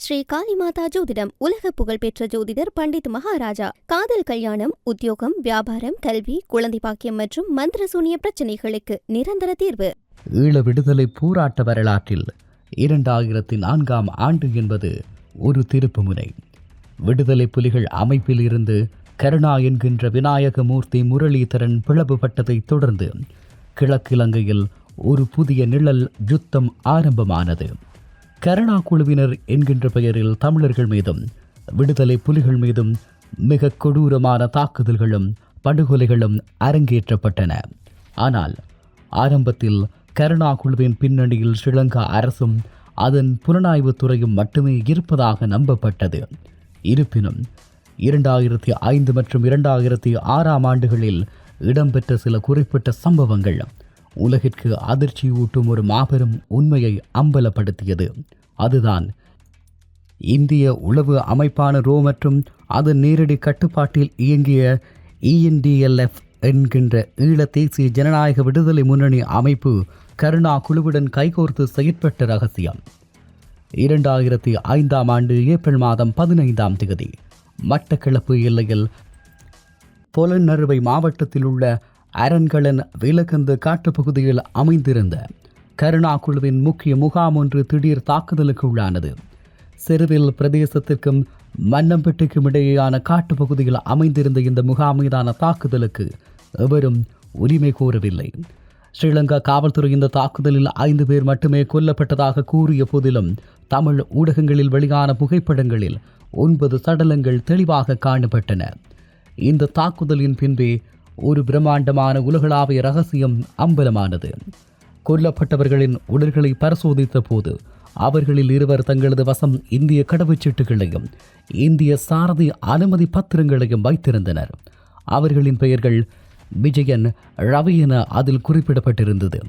ஸ்ரீ காளிமாதா ஜோதிடம் உலக புகழ்பெற்ற ஜோதிடர் பண்டித் மகாராஜா. காதல், கல்யாணம், உத்தியோகம், வியாபாரம், கல்வி, குழந்தை பாக்கியம் மற்றும் மந்திர சூனிய பிரச்சனைகளுக்கு நிரந்தர தீர்வு. ஈழ விடுதலை போராட்ட வரலாற்றில் 2004ஆம் ஆண்டு என்பது ஒரு திருப்புமுனை. விடுதலை புலிகள் அமைப்பில் இருந்து கருணா என்கின்ற விநாயகமூர்த்தி முரளிதரன் பிளவுபட்டதைத் தொடர்ந்து கிழக்கிலங்கையில் ஒரு புதிய நிழல் யுத்தம் ஆரம்பமானது. கருணா குழுவினர் என்கின்ற பெயரில் தமிழர்கள் மீதும் விடுதலை புலிகள் மீதும் மிக கொடூரமான தாக்குதல்களும் படுகொலைகளும் அரங்கேற்றப்பட்டன. ஆனால் ஆரம்பத்தில் கருணா குழுவின் பின்னணியில் ஸ்ரீலங்கா அரசும் அதன் புலனாய்வுத் துறையும் மட்டுமே இருப்பதாக நம்பப்பட்டது. இருப்பினும் 2005 மற்றும் 2006ஆம் ஆண்டுகளில் இடம்பெற்ற சில குறிப்பிட்ட சம்பவங்கள் உலகிற்கு அதிர்ச்சியூட்டும் ஒரு மாபெரும் உண்மையை அம்பலப்படுத்தியது. அதுதான் இந்திய உளவு அமைப்பான ரோ மற்றும் அதன் நேரடி கட்டுப்பாட்டில் இயங்கிய ENDLF என்கின்ற ஈழ தேசிய ஜனநாயக விடுதலை முன்னணி அமைப்பு கருணா குழுவுடன் கைகோர்த்து செயற்பட்ட ரகசியம். 2005ஆம் ஆண்டு ஏப்ரல் மாதம் 15ஆம் தேதி மட்டக்களப்பு எல்லையில் பொலன்னறுவை மாவட்டத்தில் உள்ள அரண்களன் விலகந்த காட்டுப்பகுதியில் அமைந்திருந்த கருணா குழுவின் முக்கிய முகாம் ஒன்று திடீர் தாக்குதலுக்கு உள்ளானது. செருவில் பிரதேசத்திற்கும் மன்னம்பட்டிக்கும் இடையேயான காட்டுப்பகுதியில் அமைந்திருந்த இந்த முகாம் மீதான தாக்குதலுக்கு எவரும் உரிமை கோரவில்லை. ஸ்ரீலங்கா காவல்துறை இந்த தாக்குதலில் 5 பேர் மட்டுமே கொல்லப்பட்டதாக கூறிய போதிலும் தமிழ் ஊடகங்களில் வெளியான புகைப்படங்களில் 9 சடலங்கள் தெளிவாக காணப்பட்டன. இந்த தாக்குதலின் பின்பே ஒரு பிரம்மாண்டமான உலகளாவிய ரகசியம் அம்பலமானது. கொல்லப்பட்டவர்களின் உடல்களை பரிசோதித்த போது அவர்களில் 2 தங்களது வசம் இந்திய கடவுச்சீட்டுகளையும் இந்திய சாரதி அனுமதி பத்திரங்களையும் வைத்திருந்தனர். அவர்களின் பெயர்கள் விஜயன், ரவி என அதில் குறிப்பிடப்பட்டிருந்தது.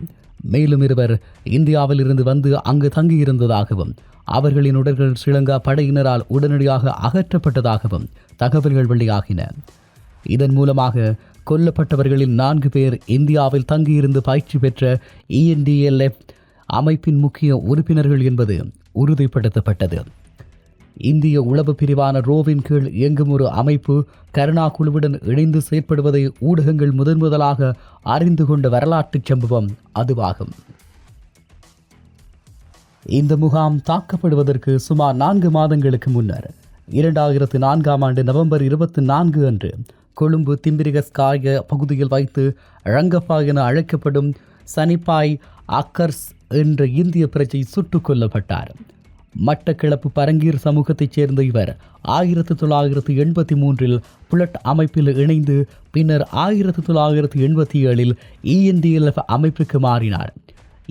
மேலும் 2 இந்தியாவில் இருந்து வந்து அங்கு தங்கியிருந்ததாகவும் அவர்களின் உடல்கள் ஸ்ரீலங்கா படையினரால் உடனடியாக அகற்றப்பட்டதாகவும் தகவல்கள் வெளியாகின. இதன் மூலமாக கொல்லப்பட்டவர்களில் 4 பேர் இந்தியாவில் தங்கியிருந்து பயிற்சி பெற்ற ENDLF அமைப்பின் முக்கிய உறுப்பினர்கள் என்பது உறுதிப்படுத்தப்பட்டது. இந்திய உளவு பிரிவான ரோவின் கீழ் இயங்கும் ஒரு அமைப்பு கருணா குழுவுடன் இணைந்து செயற்படுவதை ஊடகங்கள் முதலாக அறிந்து கொண்ட வரலாற்று சம்பவம் அதுவாகும். இந்த முகாம் தாக்கப்படுவதற்கு சுமார் 4 மாதங்களுக்கு முன்னர் 2004ஆம் ஆண்டு நவம்பர் 24 அன்று கொழும்பு திம்பிரிகஸ்காய பகுதியில் வைத்து ரங்கப்பா என அழைக்கப்படும் சனிப்பாய் அக்கர்ஸ் என்ற இந்திய பிரஜை சுட்டுக் கொல்லப்பட்டார். மட்டக்கிளப்பு பரங்கீர் சமூகத்தைச் சேர்ந்த இவர் 1983இல் புலட் அமைப்பில் இணைந்து பின்னர் 1987இல் ENDLF அமைப்புக்கு மாறினார்.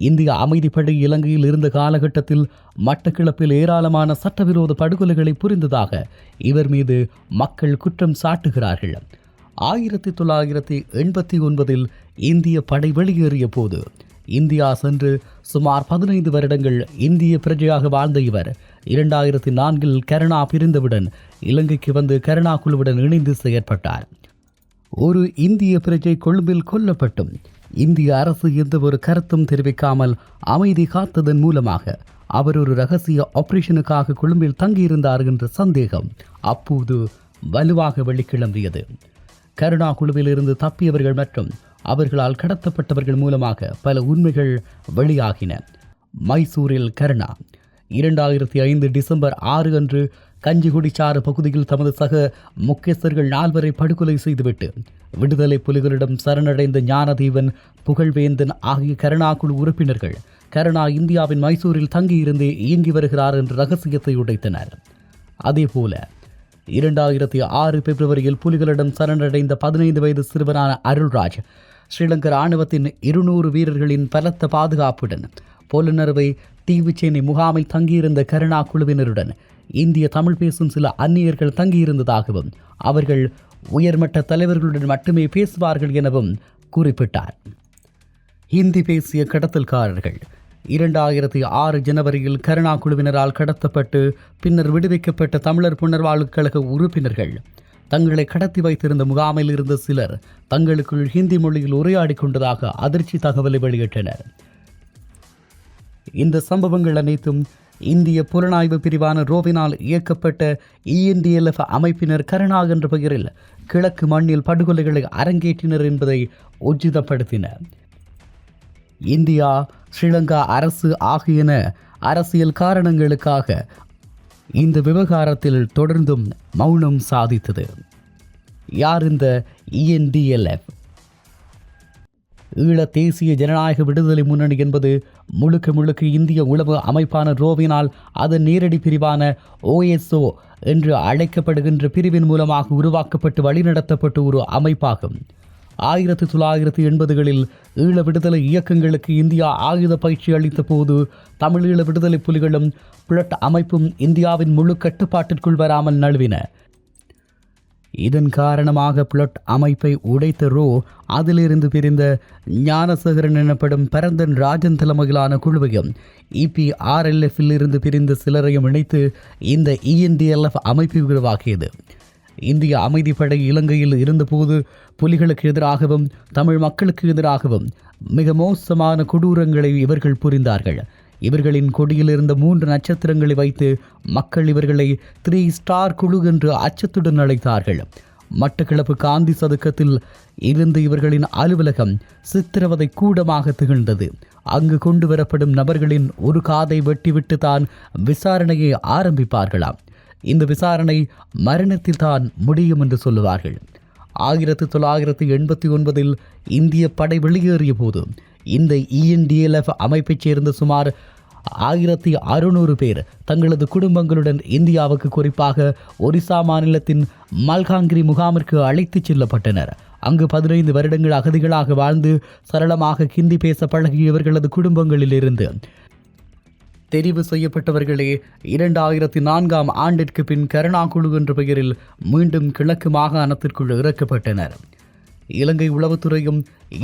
இந்திய அமைதிப்படை இலங்கையில் இருந்த காலகட்டத்தில் மட்டக்கிளப்பில் ஏராளமான சட்டவிரோத படுகொலைகளை புரிந்ததாக இவர் மீது மக்கள் குற்றம் சாட்டுகிறார்கள். 1989இல் இந்திய படை வெளியேறிய போது இந்தியா சென்று சுமார் 15 வருடங்கள் இந்திய பிரஜையாக வாழ்ந்த இவர் 2004இல் கருணா பிரிந்தவுடன் இலங்கைக்கு வந்து கருணா குழுவுடன் இணைந்து செயற்பட்டார். ஒரு இந்திய பிரஜை கொழும்பில் கொல்லப்பட்டும் இந்திய அரசு எந்த ஒரு கருத்தும் தெரிவிக்காமல் அமைதி காத்ததன் மூலமாக அவர் ஒரு ரகசிய ஆபரேஷனுக்காக கொழும்பில் தங்கியிருந்தார் என்ற சந்தேகம் அப்போது வலுவாக வெளிக்கிளம்பியது. கருணா குழுவில் இருந்து தப்பியவர்கள் மற்றும் அவர்களால் கடத்தப்பட்டவர்கள் மூலமாக பல உண்மைகள் வெளியாகின. மைசூரில் கருணா 2005 டிசம்பர் 6 அன்று கஞ்சிகுடிச்சாறு பகுதியில் தமது சக முக்கியஸ்தர்கள் 4 படுகொலை செய்துவிட்டு விடுதலை புலிகளிடம் சரணடைந்த ஞானதேவன், புகழ்வேந்தன் ஆகிய கருணா குழு உறுப்பினர்கள் கருணா இந்தியாவின் மைசூரில் தங்கியிருந்தே இயங்கி வருகிறார் என்ற ரகசியத்தை உடைத்தனர். அதேபோல 2006 பிப்ரவரியில் புலிகளிடம் சரணடைந்த 15 வயது சிறுவனான அருள்ராஜ் ஸ்ரீலங்கா இராணுவத்தின் 200 வீரர்களின் பலத்த பாதுகாப்புடன் பொலன்னறுவை தீவுச்சேனை முகாமில் தங்கியிருந்த கருணா குழுவினருடன் இந்திய தமிழ் பேசும் சில அந்நியர்கள் தங்கியிருந்ததாகவும் அவர்கள் உயர்மட்ட தலைவர்களுடன் மட்டுமே பேசுவார்கள் எனவும் குறிப்பிட்டார். ஹிந்தி பேசிய கடத்தல்காரர்கள் 2006 ஜனவரியில் கருணா குழுவினரால் கடத்தப்பட்டு பின்னர் விடுவிக்கப்பட்ட தமிழர் புனர்வாழ்வு கழக உறுப்பினர்கள் தங்களை கடத்தி வைத்திருந்த முகாமில் இருந்த சிலர் தங்களுக்குள் ஹிந்தி மொழியில் உரையாடி கொண்டதாக அதிர்ச்சி தகவலை வெளியிட்டனர். இந்த சம்பவங்கள் அனைத்தும் இந்திய புலனாய்வு பிரிவான ரோவினால் இயக்கப்பட்ட ENDLF அமைப்பினர் கருணா என்ற பெயரில் கிழக்கு மண்ணில் படுகொலைகளை அரங்கேற்றினர் என்பதை உச்சிதப்படுத்தினர். இந்தியா, ஸ்ரீலங்கா அரசு ஆகியன அரசியல் காரணங்களுக்காக இந்த விவகாரத்தில் தொடர்ந்தும் மௌனம் சாதித்தது. யார் இந்த ENDLF? ஈழ தேசிய ஜனநாயக விடுதலை முன்னணி என்பது முழுக்க முழுக்க இந்திய உளவு அமைப்பான ரோவினால் அதன் நேரடி பிரிவான OSO என்று அழைக்கப்படுகின்ற பிரிவின் மூலமாக உருவாக்கப்பட்டு வழிநடத்தப்பட்ட ஒரு அமைப்பாகும். 1980களில் ஈழ விடுதலை இயக்கங்களுக்கு இந்தியா ஆயுத பயிற்சி அளித்த போது தமிழீழ விடுதலை புலிகளும் புலட் அமைப்பும் இந்தியாவின் முழு கட்டுப்பாட்டிற்குள் வராமல் நழுவின. இதன் காரணமாக புலட் அமைப்பை உடைத்த ரோ அதிலிருந்து பிரிந்த ஞானசேகரன் எனப்படும் பரந்தன் ராஜன் தலைமையிலான குழுவையும் EPRLF-இல் இருந்து பிரிந்த சிலரையும் இணைத்து இந்த ENDLF அமைப்பு உருவாக்கியது. இந்திய அமைதிப்படை இலங்கையில் இருந்தபோது புலிகளுக்கு எதிராகவும் தமிழ் மக்களுக்கு எதிராகவும் மிக மோசமான கொடூரங்களை இவர்கள் புரிந்தார்கள். இவர்களின் கொடியில் இருந்த 3 நட்சத்திரங்களை வைத்து மக்கள் இவர்களை 3 ஸ்டார் குழு என்று அச்சத்துடன் அழைத்தார்கள். மட்டக்களப்பு காந்தி சதுக்கத்தில் இருந்து இவர்களின் அலுவலகம் சித்திரவதை கூடமாக திகழ்ந்தது. அங்கு கொண்டு வரப்படும் நபர்களின் ஒரு காதை வெட்டிவிட்டு தான் விசாரணையை ஆரம்பிப்பார்களாம். இந்த விசாரணை மரணத்தில் தான் முடியும் என்று சொல்லுவார்கள். 1989இல் இந்திய படை வெளியேறிய போது இந்த ENDLF அமைப்பைச் சேர்ந்த சுமார் 1600 பேர் தங்களது குடும்பங்களுடன் இந்தியாவுக்கு, குறிப்பாக ஒரிசா மாநிலத்தின் மல்காங்கிரி முகாமிற்கு அழைத்துச் செல்லப்பட்டனர். அங்கு 15 வருடங்கள் அகதிகளாக வாழ்ந்து சரளமாக ஹிந்தி பேச பழகியவர்களது குடும்பங்களிலிருந்து தெரிவு செய்யப்பட்டவர்களே 2004ஆம் ஆண்டிற்கு பின் கருணா குழு என்ற பெயரில் மீண்டும் கிழக்கு மாகாணத்திற்குள் இறக்கப்பட்டனர். இலங்கை உளவுத்துறையும்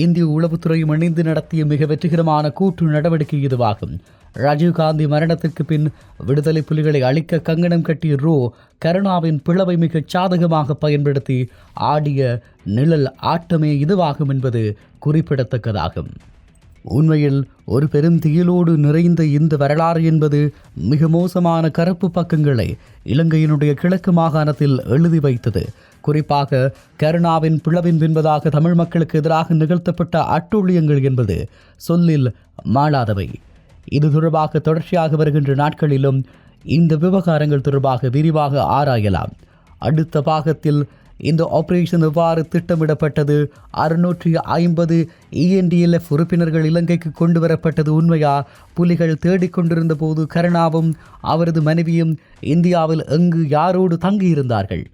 இந்திய உளவுத்துறையும் இணைந்து நடத்திய மிக வெற்றிகரமான கூட்டு நடவடிக்கை இதுவாகும். ராஜீவ்காந்தி மரணத்திற்கு பின் விடுதலை புலிகளை அழிக்க கங்கணம் கட்டிய ரோ கருணாவின் பிளவை மிக சாதகமாக பயன்படுத்தி ஆடிய நிழல் ஆட்டமே இதுவாகும் என்பது குறிப்பிடத்தக்கதாகும். உண்மையில் ஒரு பெருந்தியலோடு நிறைந்த இந்த வரலாறு என்பது மிக மோசமான கருப்பு பக்கங்களை இலங்கையினுடைய கிழக்கு மாகாணத்தில் எழுதி வைத்தது. குறிப்பாக கருணாவின் பிளவின் பின்பதாக தமிழ் மக்களுக்கு எதிராக நிகழ்த்தப்பட்ட அட்டூழியங்கள் என்பது சொல்லில் மாளாதவை. இது தொடர்பாக தொடர்ச்சியாக வருகின்ற நாட்களிலும் இந்த விவகாரங்கள் தொடர்பாக விரிவாக ஆராயலாம். அடுத்த பாகத்தில் இந்த ஆபரேஷன் எவ்வாறு திட்டமிடப்பட்டது, 650 ENDLF உறுப்பினர்கள் இலங்கைக்கு கொண்டு வரப்பட்டது உண்மையா, புலிகள் தேடிக்கொண்டிருந்த போது கருணாவும் அவரது மனைவியும் இந்தியாவில் எங்கு யாரோடு தங்கியிருந்தார்கள்,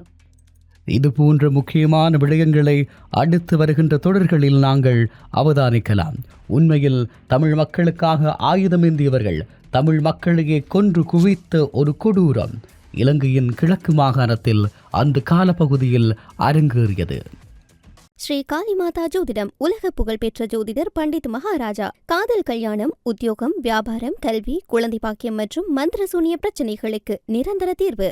இது போன்ற முக்கியமான விடயங்களை அடுத்து வருகின்ற தொடர்களில் நாங்கள் அவதானிக்கலாம். உண்மையில் தமிழ் மக்களுக்காக ஆயுதமேந்தியவர்கள் தமிழ் மக்களையே கொன்று குவித்த ஒரு கொடூரம் இலங்கையின் கிழக்கு மாகாணத்தில் அந்த காலப்பகுதியில் அரங்கேறியது. ஸ்ரீ காளிமாதா ஜோதிடம் உலக புகழ்பெற்ற ஜோதிடர் பண்டித் மகாராஜா. காதல், கல்யாணம், உத்தியோகம், வியாபாரம், கல்வி, குழந்தை பாக்கியம் மற்றும் மந்திர சூனிய பிரச்சனைகளுக்கு நிரந்தர தீர்வு.